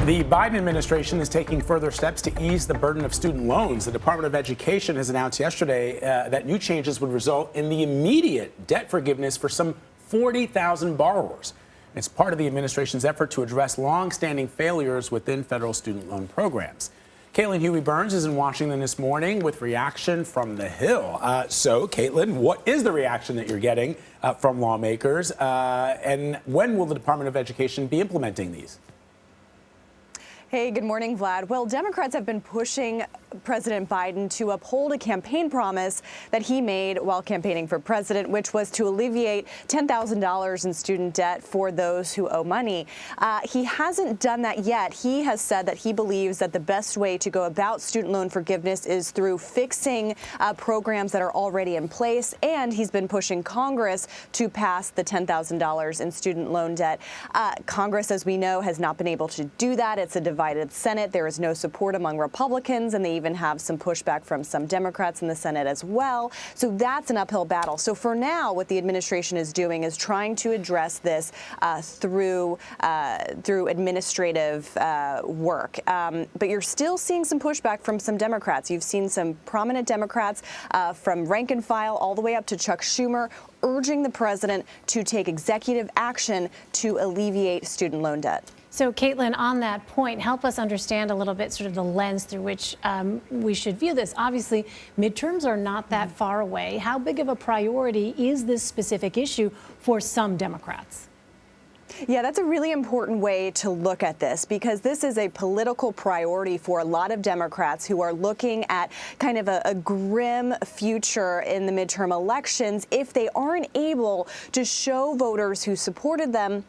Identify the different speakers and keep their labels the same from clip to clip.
Speaker 1: The Biden administration is taking further steps to ease the burden of student loans. The Department of Education has announced yesterday that new changes would result in the immediate debt forgiveness for some 40,000 borrowers. It's part of the administration's effort to address long-standing failures within federal student loan programs. Caitlin Huey-Burns is in Washington this morning with reaction from the Hill. So, Caitlin, what is the reaction that you're getting from lawmakers? And when will the Department of Education be implementing these?
Speaker 2: Hey, good morning, Vlad. Well, Democrats have been pushing President Biden to uphold a campaign promise that he made while campaigning for president, which was to alleviate $10,000 in student debt for those who owe money. He hasn't done that yet. He has said that he believes that the best way to go about student loan forgiveness is through fixing programs that are already in place, and he's been pushing Congress to pass the $10,000 in student loan debt. Congress, as we know, has not been able to do that. It's a divided Senate. There is no support among Republicans, and they even have some pushback from some Democrats in the Senate as well. So that's an uphill battle. So for now, what the administration is doing is trying to address this through administrative work. But you're still seeing some pushback from some Democrats. You've seen some prominent Democrats from rank and file all the way up to Chuck Schumer urging the president to take executive action to alleviate student loan debt.
Speaker 3: So, Caitlin, on that point, help us understand a little bit sort of the lens through which we should view this. Obviously, midterms are not that far away. How big of a priority is this specific issue for some Democrats?
Speaker 2: Yeah, that's a really important way to look at this, because this is a political priority for a lot of Democrats who are looking at kind of a grim future in the midterm elections if they aren't able to show voters who supported them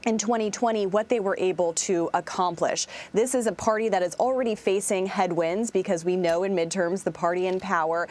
Speaker 2: in 2020 what they were able to accomplish. This is a party that is already facing headwinds because we know in midterms the party in power,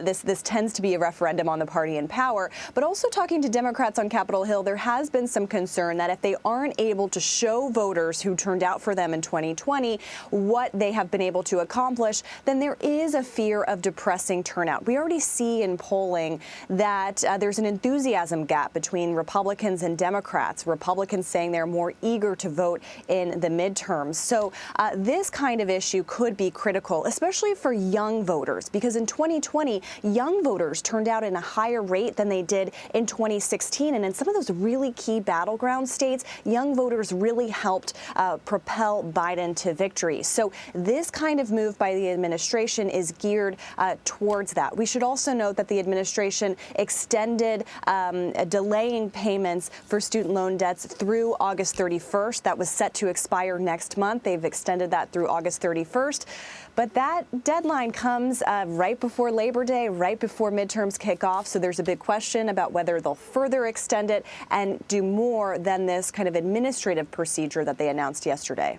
Speaker 2: this tends to be a referendum on the party in power. But also talking to Democrats on Capitol Hill, there has been some concern that if they aren't able to show voters who turned out for them in 2020 what they have been able to accomplish, then there is a fear of depressing turnout. We already see in polling that there's an enthusiasm gap between Republicans and Democrats. Republicans saying they're more eager to vote in the midterms. So this kind of issue could be critical, especially for young voters, because in 2020, young voters turned out in a higher rate than they did in 2016. And in some of those really key battleground states, young voters really helped propel Biden to victory. So this kind of move by the administration is geared towards that. We should also note that the administration extended delaying payments for student loan debts through August 31st. That was set to expire next month. They've extended that through August 31st. But that deadline comes right before Labor Day, right before midterms kick off. So there's a big question about whether they'll further extend it and do more than this kind of administrative procedure that they announced yesterday.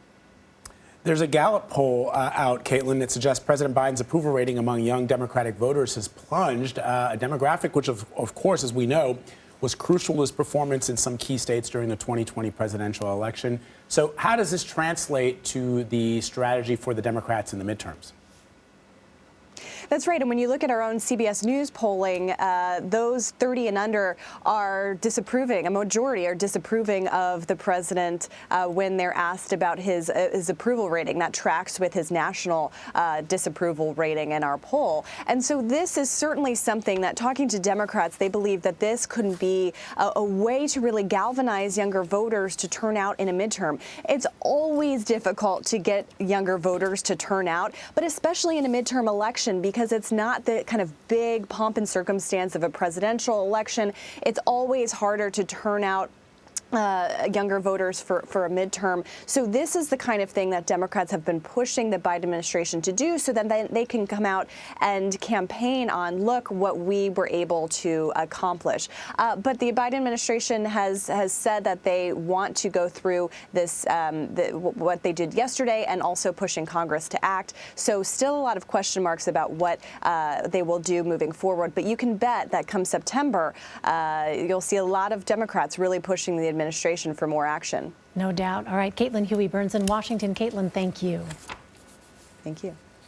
Speaker 1: There's a Gallup poll out, Caitlin, that suggests President Biden's approval rating among young Democratic voters has plunged, a demographic which, of course, as we know, was crucial to his performance in some key states during the 2020 presidential election. So how does this translate to the strategy for the Democrats in the midterms?
Speaker 2: That's right. And when you look at our own CBS News polling, those 30 and under are disapproving. A majority are disapproving of the president when they're asked about his approval rating. That tracks with his national disapproval rating in our poll. And so this is certainly something that, talking to Democrats, they believe that this could be a way to really galvanize younger voters to turn out in a midterm. It's always difficult to get younger voters to turn out, but especially in a midterm election, because it's not the kind of big pomp and circumstance of a presidential election. It's always harder to turn out younger voters for a midterm. So this is the kind of thing that Democrats have been pushing the Biden administration to do, so that they can come out and campaign on, look what we were able to accomplish. But the Biden administration has said that they want to go through this, what they did yesterday, and also pushing Congress to act. So still a lot of question marks about what they will do moving forward. But you can bet that come September, you'll see a lot of Democrats really pushing the administration for more action.
Speaker 3: No doubt. All right, Caitlin Huey-Burns in Washington. Caitlin, thank you.
Speaker 2: Thank you.